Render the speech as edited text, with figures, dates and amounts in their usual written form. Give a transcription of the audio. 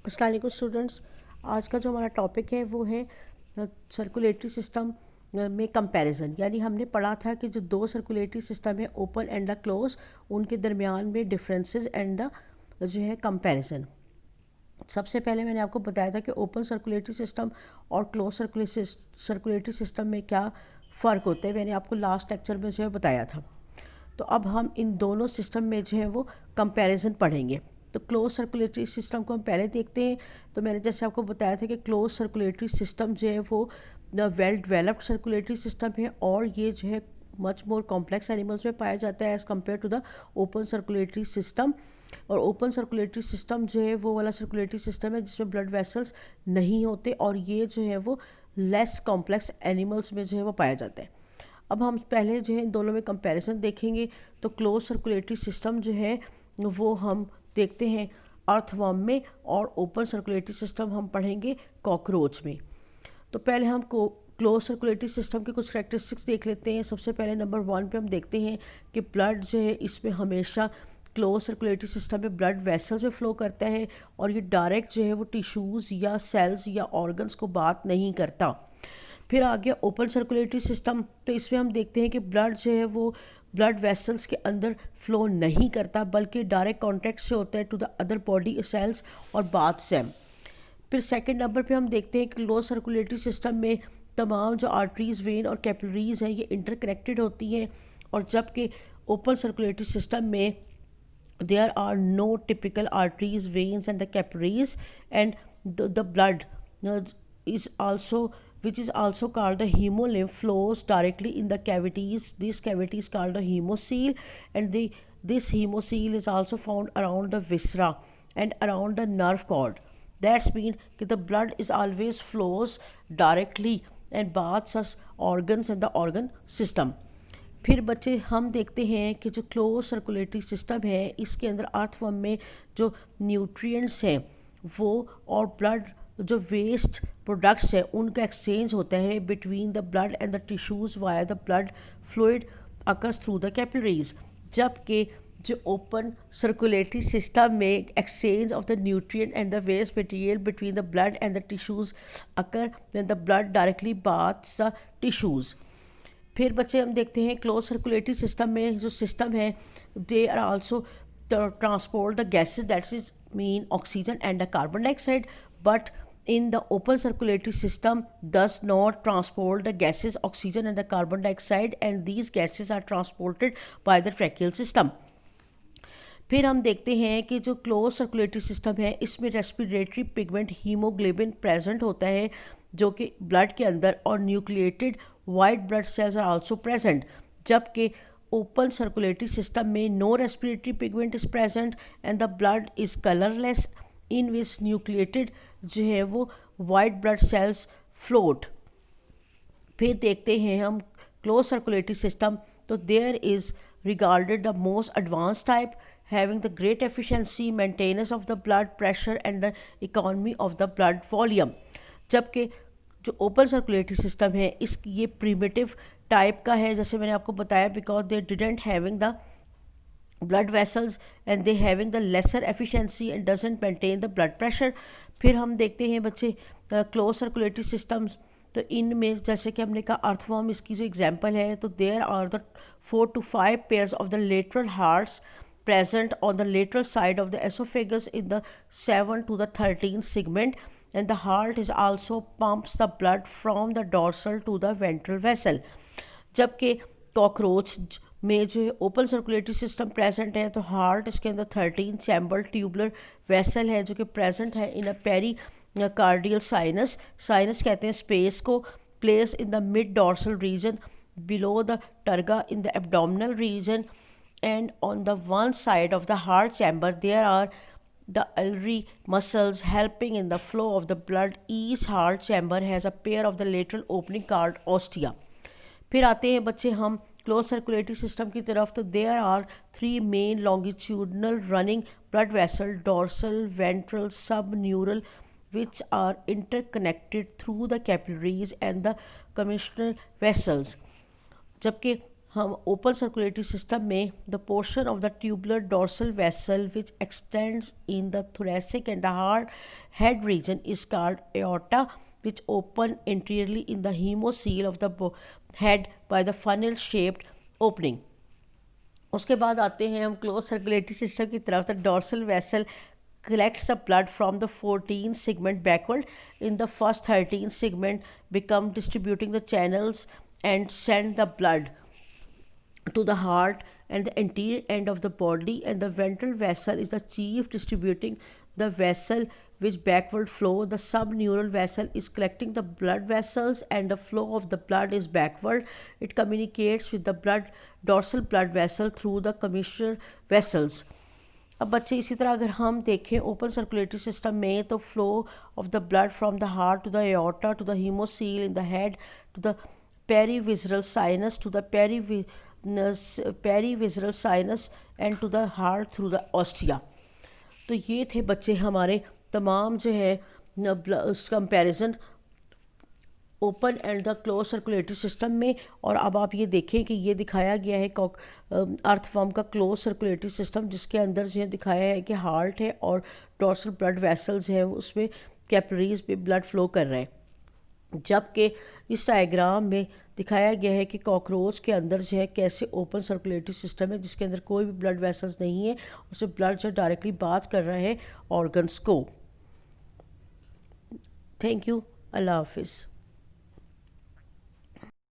अस्सलाम वालेकुम स्टूडेंट्स। आज का जो हमारा टॉपिक है वो है सर्कुलेटरी सिस्टम में कंपैरिजन। यानी हमने पढ़ा था कि जो दो सर्कुलेटरी सिस्टम है ओपन एंड द क्लोज, उनके दरमियान में डिफरेंसेस एंड द जो है कंपैरिजन। सबसे पहले मैंने आपको बताया था कि ओपन सर्कुलेटरी सिस्टम और क्लोज सर्कुलेटरी सिस्टम में क्या फ़र्क होता है। मैंने आपको लास्ट लेक्चर में जो है बताया था। तो अब हम इन दोनों सिस्टम में जो है वो कंपैरिजन पढ़ेंगे। तो क्लोज सर्कुलेटरी सिस्टम को हम पहले देखते हैं। तो मैंने जैसे आपको बताया था कि क्लोज सर्कुलेटरी सिस्टम जो है वो वेल डेवलप्ड सर्कुलेटरी सिस्टम है और ये जो है मच मोर कॉम्प्लेक्स एनिमल्स में पाया जाता है as compare to the open circulatory system. और ओपन सर्कुलेटरी सिस्टम जो है वो वाला सर्कुलेटरी सिस्टम है जिसमें ब्लड वेसल्स नहीं होते और ये जो है वो लेस कॉम्प्लेक्स एनिमल्स में जो है वो पाया जाता है। अब हम पहले जो है इन दोनों में कंपैरिजन देखेंगे। तो क्लोज सर्कुलेटरी सिस्टम जो है वो हम देखते हैं अर्थवर्म में, और ओपन सर्कुलेटरी सिस्टम हम पढ़ेंगे कॉकरोच में। तो पहले हम क्लोज सर्कुलेटरी सिस्टम के कुछ करेक्टरिस्टिक्स देख लेते हैं। सबसे पहले नंबर 1 पे हम देखते हैं कि ब्लड जो है इसमें हमेशा क्लोज सर्कुलेटरी सिस्टम में ब्लड वेसल्स में फ़्लो करता है और ये डायरेक्ट जो है वो टिश्यूज़ या सेल्स या ऑर्गन्स को बात नहीं करता। फिर आ गया ओपन सर्कुलेटरी सिस्टम। तो इसमें हम देखते हैं कि ब्लड जो है वो ब्लड वेसल्स के अंदर फ्लो नहीं करता बल्कि डायरेक्ट कॉन्टैक्ट से होता है to the other body cells और बाथ से। फिर सेकंड नंबर पे हम देखते हैं कि क्लोज सर्कुलेटरी सिस्टम में तमाम जो आर्टरीज, वेन और कैपिलरीज हैं ये इंटरकनेक्टेड होती हैं, और जबकि ओपन सर्कुलेटरी सिस्टम में there are no typical arteries, veins and the capillaries, and the blood uh, is also, which is also called the hemolymph, flows directly in the cavities. These cavities called the hemocoel, and this hemocoel is also found around the viscera and around the nerve cord. That's mean that the blood is always flows directly and baths us organs and the organ system. फिर बच्चे हम देखते हैं कि जो close circulatory system है इसके अंदर अर्थवर्म में जो न्यूट्रिएंट्स हैं वो और ब्लड जो वेस्ट प्रोडक्ट्स हैं उनका एक्सचेंज होता है between the blood and the tissues via the blood fluid occurs through the capillaries. जबकि जो ओपन सर्कुलेटरी सिस्टम में exchange of the nutrient and the waste material between the blood and the tissues occur when the blood directly baths the tissues. फिर बच्चे हम देखते हैं close circulatory system में जो सिस्टम है they are also transport the gases, that is mean oxygen and the carbon dioxide, but in the open circulatory system does not transport the gases oxygen and the carbon dioxide, and these gases are transported by the tracheal system. फिर हम देखते हैं कि जो close circulatory system है इसमें respiratory pigment haemoglobin present होता है जो कि ब्लड के अंदर, और nucleated white blood cells are also present. जबकि ओपन सर्कुलेटरी सिस्टम में no respiratory pigment is present and the blood is colourless in which nucleated जो है वो वाइट ब्लड सेल्स फ्लोट। फिर देखते हैं हम क्लोज सर्कुलेटरी सिस्टम। तो there is regarded the most advanced type, having the great efficiency, maintenance of the blood pressure and the economy of the blood volume. जबकि जो ओपन सर्कुलेटरी सिस्टम है इस ये प्रीमिटिव टाइप का है, जैसे मैंने आपको बताया, because they didn't having the blood vessels and they having the lesser efficiency and doesn't maintain the blood pressure. फिर हम देखते हैं बच्चे क्लोज सर्कुलेटरी सिस्टम्स। तो इनमें जैसे कि हमने कहा अर्थवर्म इसकी जो एग्जांपल है, तो there are the 4 to 5 pairs of the lateral hearts present on the lateral side of the esophagus in the 7 to the 13 segment, and the heart is also pumps the blood from the dorsal to the ventral vessel. जबकि cockroach में जो है open circulatory system present है, तो heart इसके अंदर 13 chamber tubular vessel है जो कि प्रेजेंट है in a pericardial sinus. Sinus कहते हैं स्पेस को, place in the mid dorsal region below the terga in the abdominal region, and on the one side of the heart chamber there are the artery muscles helping in the flow of the blood. Each heart chamber has a pair of the lateral opening called ostia. फिर आते हैं बच्चे हम close circulatory system की तरफ। तो there are 3 main longitudinal running blood vessel, dorsal, ventral, subneural, which are interconnected through the capillaries and the commissural vessels. जबकि हम ओपन सर्कुलेटरी सिस्टम में the portion of the tubular dorsal vessel which x tends in the thoracic and the hard head region is called aorta, which open anteriorly in the hemocoel of the head by the funnel shaped opening. उसके बाद आते हैं हम close circulatory system की तरफ। The dorsal vessel collects the blood from the 14 segment backward. In the first 13 segment become distributing the channels and send the blood to the heart and the anterior end of the body, and the ventral vessel is the chief distributing the vessel which backward flow. The subneural vessel is collecting the blood vessels and the flow of the blood is backward. It communicates with the blood dorsal blood vessel through the commissure vessels. अब बच्चे इसी तरह अगर हम देखें open circulatory system में तो flow of the blood from the heart to the aorta to the hemocoel in the head to the perivisceral sinus to the perivisceral sinus and to the heart through the ostia. तो ये थे बच्चे हमारे तमाम जो है comparison open and the close circulatory system में। और अब आप ये देखें कि ये दिखाया गया है अर्थवर्म का क्लोज सर्कुलेटरी सिस्टम, जिसके अंदर जो है दिखाया है कि हार्ट है और डोर्सल ब्लड वेसल्स हैं, उसमें कैपिलरीज पे ब्लड फ्लो कर रहा है। जबकि इस डायग्राम में दिखाया गया है कि कॉकरोच के अंदर जो है कैसे ओपन सर्कुलेटरी सिस्टम है जिसके अंदर कोई भी ब्लड वेसल्स नहीं है, उसे ब्लड जो डायरेक्टली बात कर रहा है ऑर्गन्स को। थैंक यू, अल्लाह हाफिज़।